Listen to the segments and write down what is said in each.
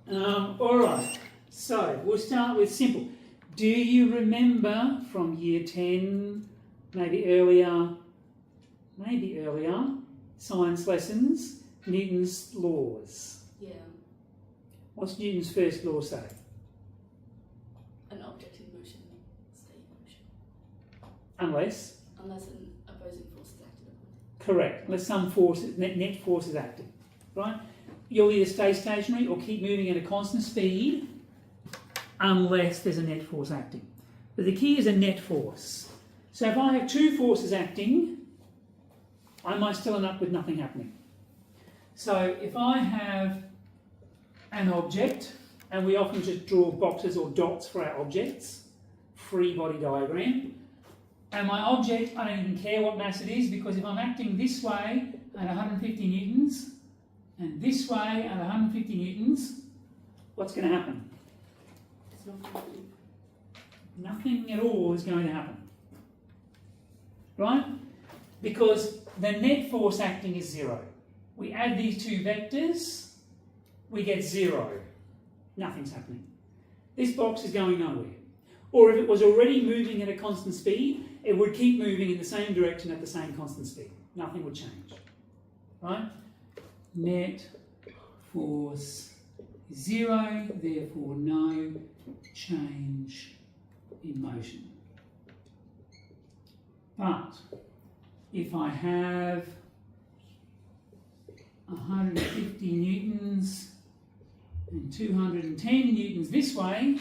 All right, so we'll start with simple. Do you remember from year 10, maybe earlier, science lessons, Newton's laws? Yeah. What's Newton's first law say? An object in motion stay in motion. Unless Unless an opposing force is acted upon. correct. Unless some force, net force is acting, right? You'll either stay stationary or keep moving at a constant speed unless there's a net force acting. But the key is a net force. So if I have two forces acting, I might still end up with nothing happening. So if I have an object, and we often just draw boxes or dots for our objects, free body diagram, and my object, I don't even care what mass it is, because if I'm acting this way at 150 newtons, and this way at 150 newtons, what's going to happen? It's not happening. Nothing at all is going to happen. Right? Because the net force acting is zero. We add these two vectors, we get zero. Nothing's happening. This box is going nowhere. Or if it was already moving at a constant speed, it would keep moving in the same direction at the same constant speed. Nothing would change. Right? Net force is zero, therefore no change in motion. But if I have 150 newtons and 210 newtons this way,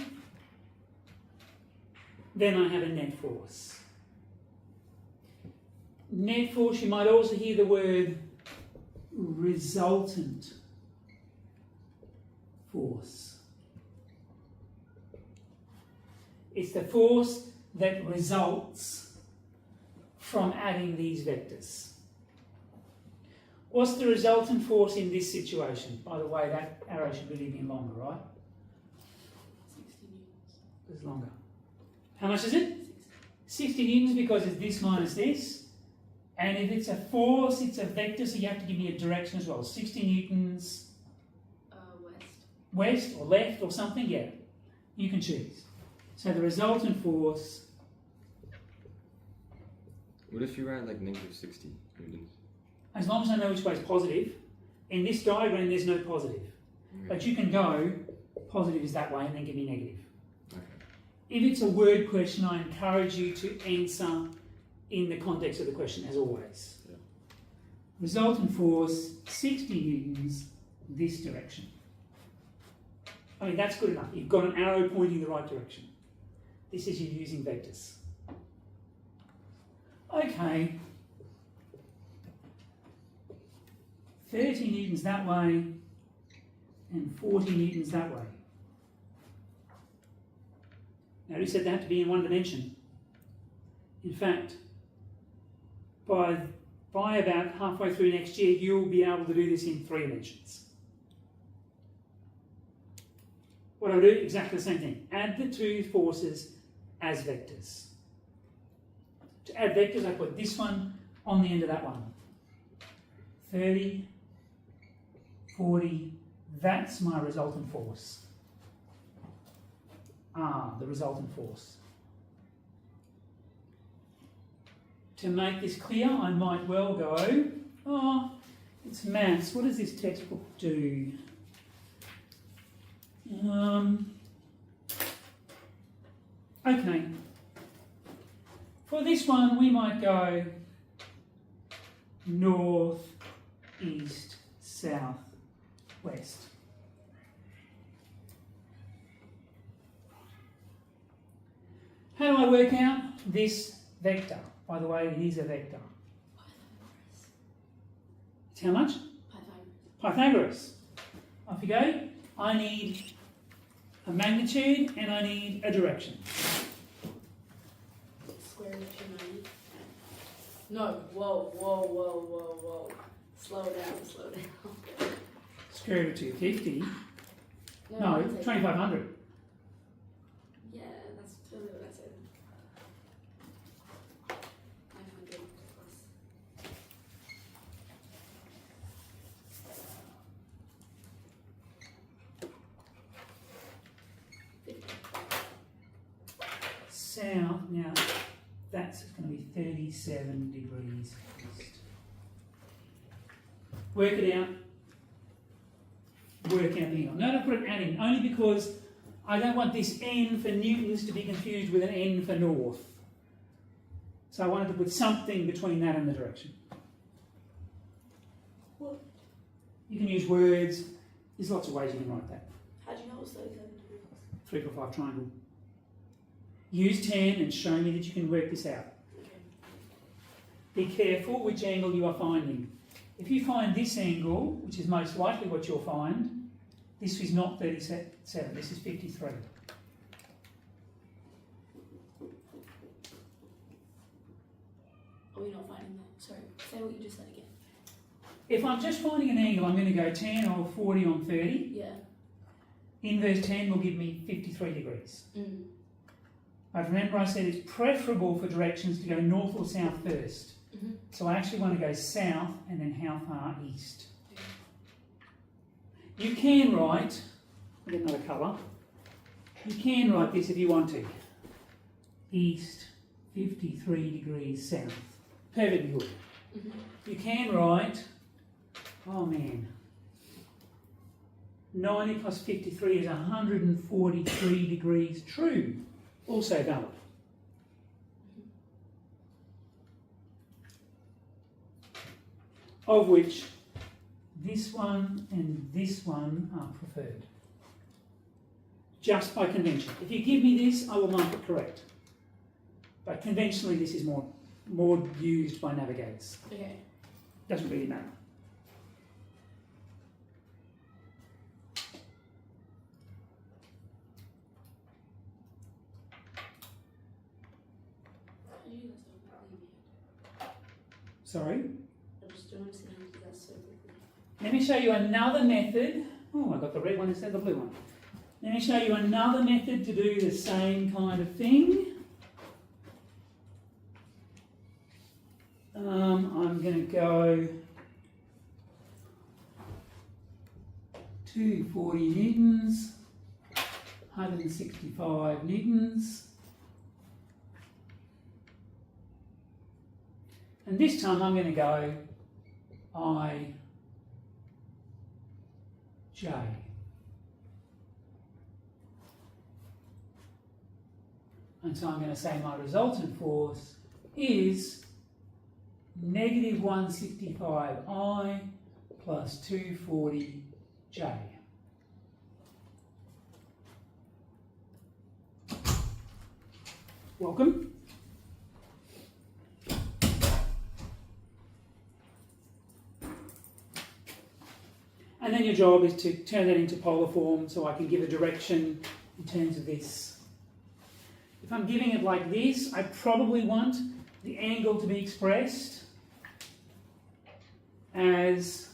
then I have a net force. Net force, you might also hear the word resultant force. It's the force that results from adding these vectors. What's the resultant force in this situation? By the way, that arrow should really be longer, right? 60 newtons. It's longer. How much is it? 60 newtons, because it's this minus this. And if it's a force, it's a vector, so you have to give me a direction as well. 60 newtons west or left or something, yeah. You can choose. So the resultant force... What if you ran like negative 60 newtons? As long as I know which way is positive. In this diagram, there's no positive. Okay. But you can go, positive is that way, and then give me negative. Okay. If it's a word question, I encourage you to answer in the context of the question, as always. Yeah. Resultant force, 60 newtons, this direction. I mean, that's good enough. You've got an arrow pointing the right direction. This is you using vectors. Okay. 30 newtons that way and 40 newtons that way. Now, who said they have to be in one dimension? In fact, by about halfway through next year, you'll be able to do this in 3 dimensions. What I do, exactly the same thing. Add the two forces as vectors. To add vectors, I put this one on the end of that one. 30, 40, that's my resultant force. The resultant force. To make this clear, I might well go, it's maths, what does this textbook do? Okay. For this one, we might go north, east, south, west. How do I work out this vector? By the way, it is a vector. It's how much? Pythagoras. Off you go. I need a magnitude and I need a direction. Square root of 290. No, whoa. Slow down. Square root of 250. No, I'd say 2500. Yeah, that's totally what I said. 500 plus. south. Now that's going to be 37 degrees east. Work it out. Work out the angle. No, I put it at in, only because I don't want this N for newtons to be confused with an N for north. So I wanted to put something between that and the direction. What? You can use words. There's lots of ways you can write that. How do you know it's 37 degrees? 3 4 5 triangle. Use 10 and show me that you can work this out. Okay. Be careful which angle you are finding. If you find this angle, which is most likely what you'll find, this is not 37, this is 53. Are we not finding that? Sorry, say what you just said again. If I'm just finding an angle, I'm going to go 10 or 40 on 30. Yeah. Inverse 10 will give me 53 degrees. Mm. But remember I said it's preferable for directions to go north or south first. Mm-hmm. So I actually want to go south and then how far east. Okay. You can write, I'll get another colour, you can write this if you want to. East, 53 degrees south. Perfectly good. Mm-hmm. You can write, oh man, 90 plus 53 is 143 degrees true. Also valid. Of which this one and this one are preferred. Just by convention. If you give me this, I will mark it correct. But conventionally this is more used by navigators. Okay. Doesn't really matter. How do you guys not believe me? Sorry. I just don't understand how you do that so quickly. Let me show you another method. Oh, I got the red one instead of the blue one. Let me show you another method to do the same kind of thing. I'm going to go 240 newtons, 165 newtons. And this time I'm going to go I, J. And so I'm going to say my resultant force is negative 165I plus 240J. Welcome. And then your job is to turn that into polar form so I can give a direction in terms of this. If I'm giving it like this, I probably want the angle to be expressed as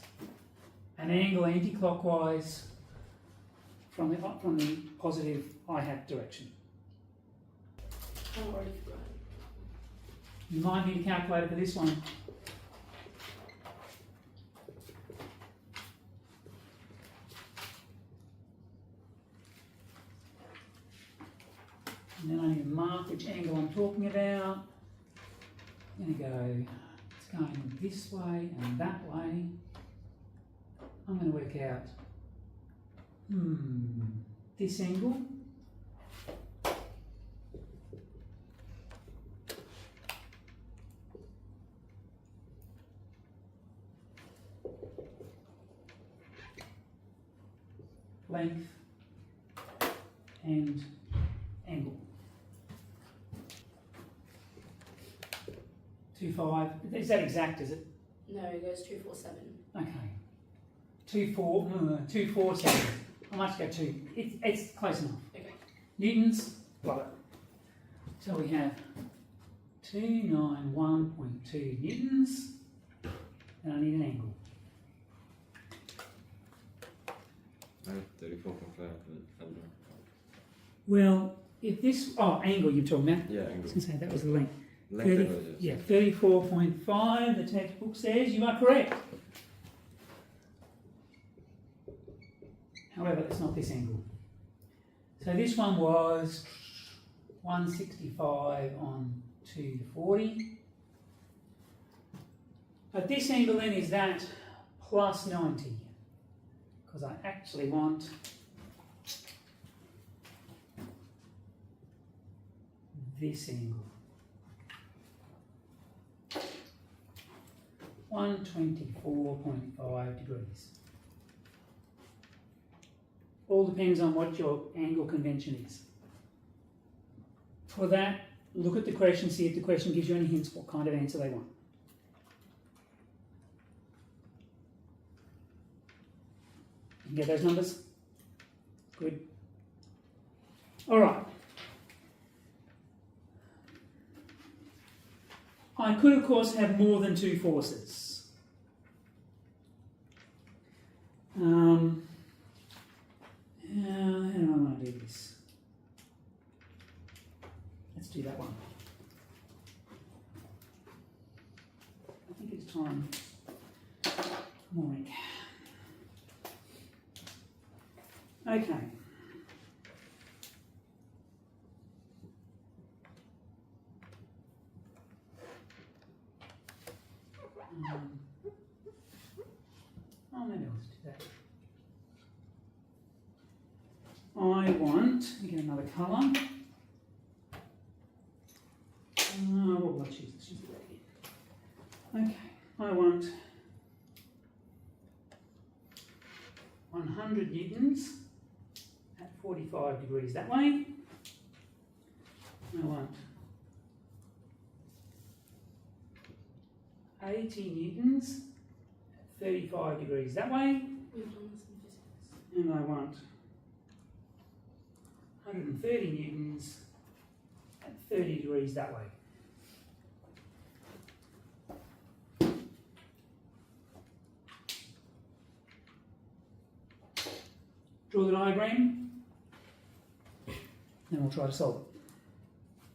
an angle anti-clockwise from the positive I-hat direction. I'm already forgotten. You might need a calculator for this one. And then I need to mark which angle I'm talking about. I'm going to go, it's going this way and that way. I'm going to work out, this angle. Length and angle. 2.5. Is that exact, is it? No, it goes 247. Okay. 247. I might go 2. It's close enough. Okay. Newtons, got it. So we have 291.2 newtons, and I need an angle. I have 34.5, but under. Well, if this, angle you're talking about. Yeah, I angle. was going to say that was the length. Length 30, of it, yes. yeah, 34.5, the textbook says you are correct. However, it's not this angle. So this one was 165 on 240. But this angle then is that plus 90, because I actually want this angle. 124.5 degrees. All depends on what your angle convention is. For that, look at the question, see if the question gives you any hints what kind of answer they want. You can get those numbers? Good. All right. I could, of course, have more than two forces. How do I want to do this? Let's do that one. I think it's time. Morning. Okay. Oh, maybe I'll just do that. I want, let me get another colour. What will I choose? Let's choose the red again. Okay, I want 100 newtons at 45 degrees that way. I want 80 newtons at 35 degrees that way. We've done this in physics. And I want 130 newtons at 30 degrees that way. Draw the diagram, then we'll try to solve it.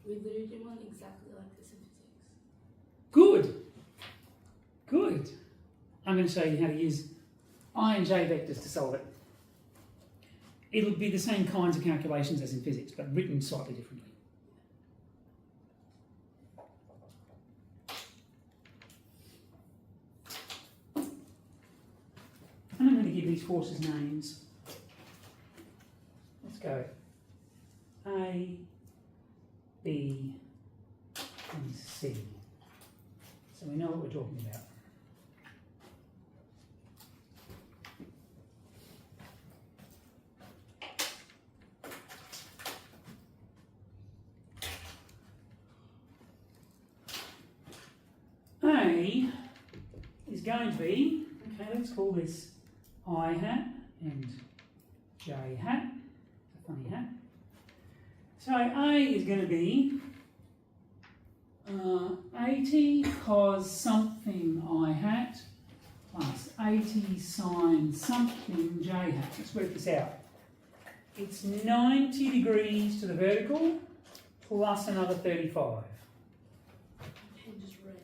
We literally did one exactly like this in physics. Good, good. I'm going to show you how to use I and J vectors to solve it. It'll be the same kinds of calculations as in physics, but written slightly differently. And I'm going to give these forces names. Let's go A, B, and C. So we know what we're talking about. A is going to be, okay, let's call this I hat and J hat. It's a funny hat. So A is going to be 80 cos something I hat plus 80 sine something J hat. Let's work this out. It's 90 degrees to the vertical plus another 35. Pen just ran.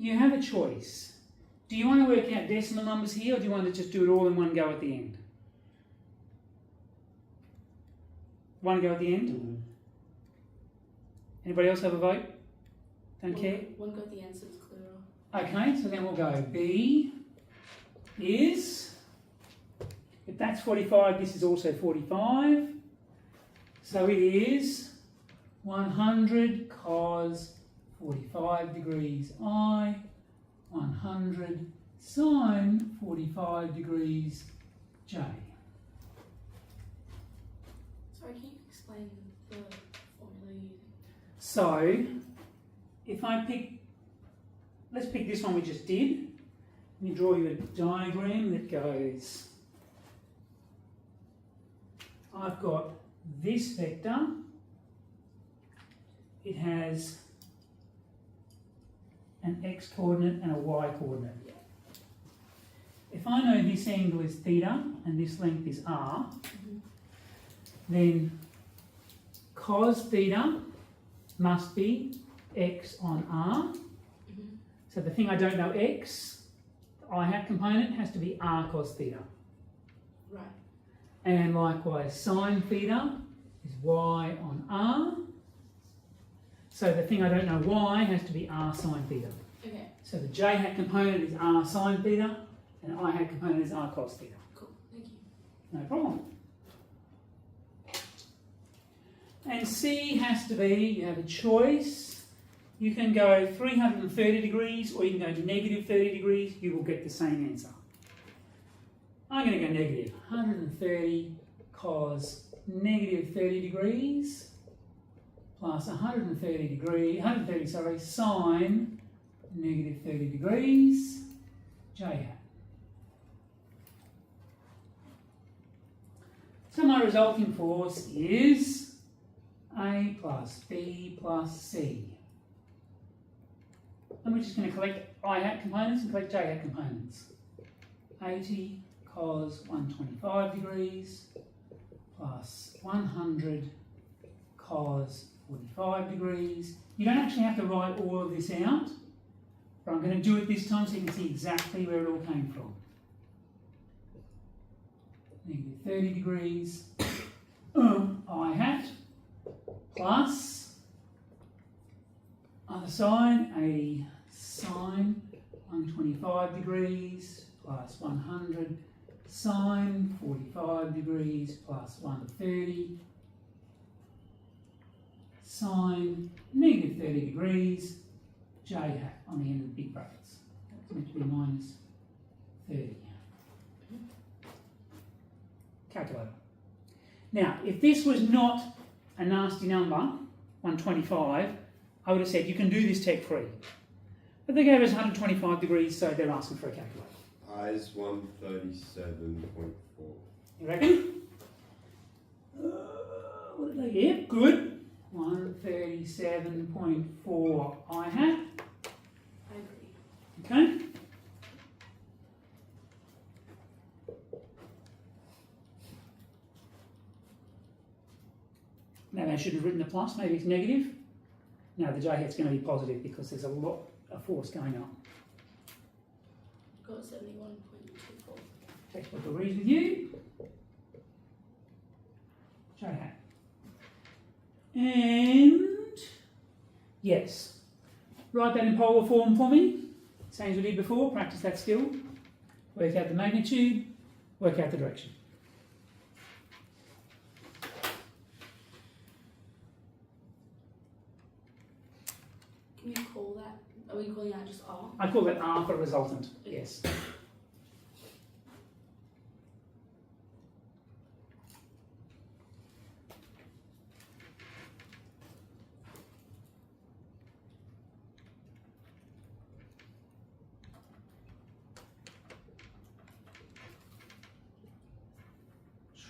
You have a choice. Do you want to work out decimal numbers here, or do you want to just do it all in one go at the end? One go at the end? Mm-hmm. Anybody else have a vote? Don't care? One got the answer, it's clearer. Okay, so then we'll go B is, if that's 45, this is also 45. So it is 100 cos 45 degrees I, 100 sine 45 degrees J. Sorry, can you explain the formula you using? So, if I pick, let's pick this one we just did. Let me draw you a diagram that goes, I've got this vector, it has an x coordinate and a y coordinate. If I know this angle is theta and this length is r, then cos theta must be x on r. Mhm. So the thing I don't know x, the I hat component has to be r cos theta. Right. And likewise sine theta is y on r. So the thing I don't know y has to be r sine theta. Okay. So the j hat component is r sine theta and I hat component is r cos theta. Cool. Thank you. No problem. And C has to be, you have a choice. You can go 330 degrees or you can go negative 30 degrees. You will get the same answer. I'm going to go negative. 130 cos negative 30 degrees plus 130 sine negative 30 degrees j hat. So my resulting force is A plus B plus C. And we're just going to collect I hat components and collect J hat components. 80 cos 125 degrees plus 100 cos 45 degrees. You don't actually have to write all of this out, but I'm going to do it this time so you can see exactly where it all came from. Negative 30 degrees, I hat, plus, other side, 80 sine 125 degrees, plus 100 sine 45 degrees, plus 130 sine negative 30 degrees, j hat on the end of the big brackets. That's meant to be minus 30. Calculator. Now, if this was not a nasty number, 125, I would have said you can do this tech free. But they gave us 125 degrees, so they're asking for a calculator. I is 137.4. You reckon? What did they get? Good. 137.4 I hat. I agree. Okay. Maybe I should have written a plus, maybe it's negative. No, the j hat's going to be positive because there's a lot of force going on. Got 71.24. Textbook agrees with you. J hat. And yes, write that in polar form for me. Same as we did before, practice that skill. Work out the magnitude, work out the direction. Can we call that? Are we calling that just R? I call that R for resultant, yes.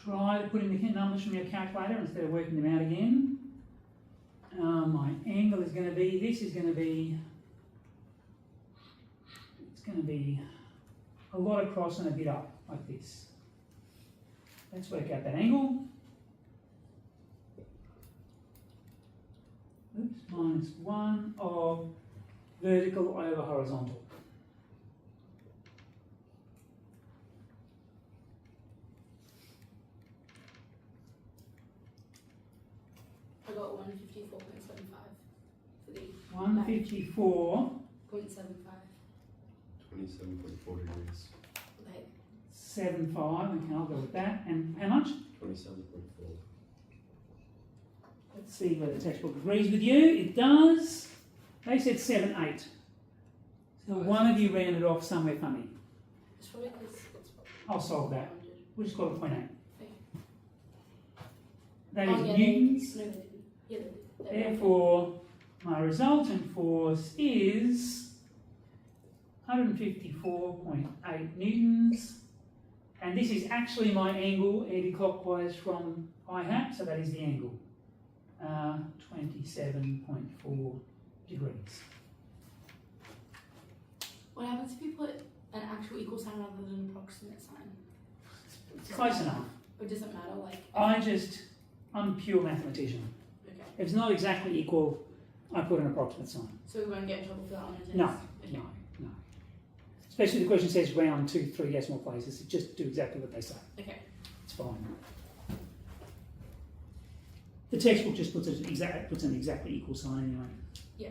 Try to put in the numbers from your calculator instead of working them out again. My angle is going to be, it's going to be a lot across and a bit up, like this. Let's work out that angle. Oops, minus 1 of vertical over horizontal. I got 154.75 for the 154. 0.75. 27.4 degrees. Okay. 75, okay, I'll go with that. And how much? 27.4. Let's see whether the textbook agrees with you. It does. They said 7.8. So one of you rounded off somewhere funny. It's probably because it's I'll solve that. 100. We'll just call it 0.8. Okay. That Oh, is yeah, newtons. No, they didn't. Yeah, they did. Therefore, my resultant force is 154.8 newtons. And this is actually my angle anti-clockwise from I hat, so that is the angle. 27.4 degrees. What happens if you put an actual equal sign rather than an approximate sign? It's close enough. Or does it matter? Like, I'm a pure mathematician. okay. If it's not exactly equal, I put an approximate sign. So we won't get in trouble for that on a test? No, Okay. no, no. Especially the question says round 2, 3 decimal places. Just do exactly what they say. Okay. It's fine. The textbook just puts an exactly equal sign anyway. Yeah.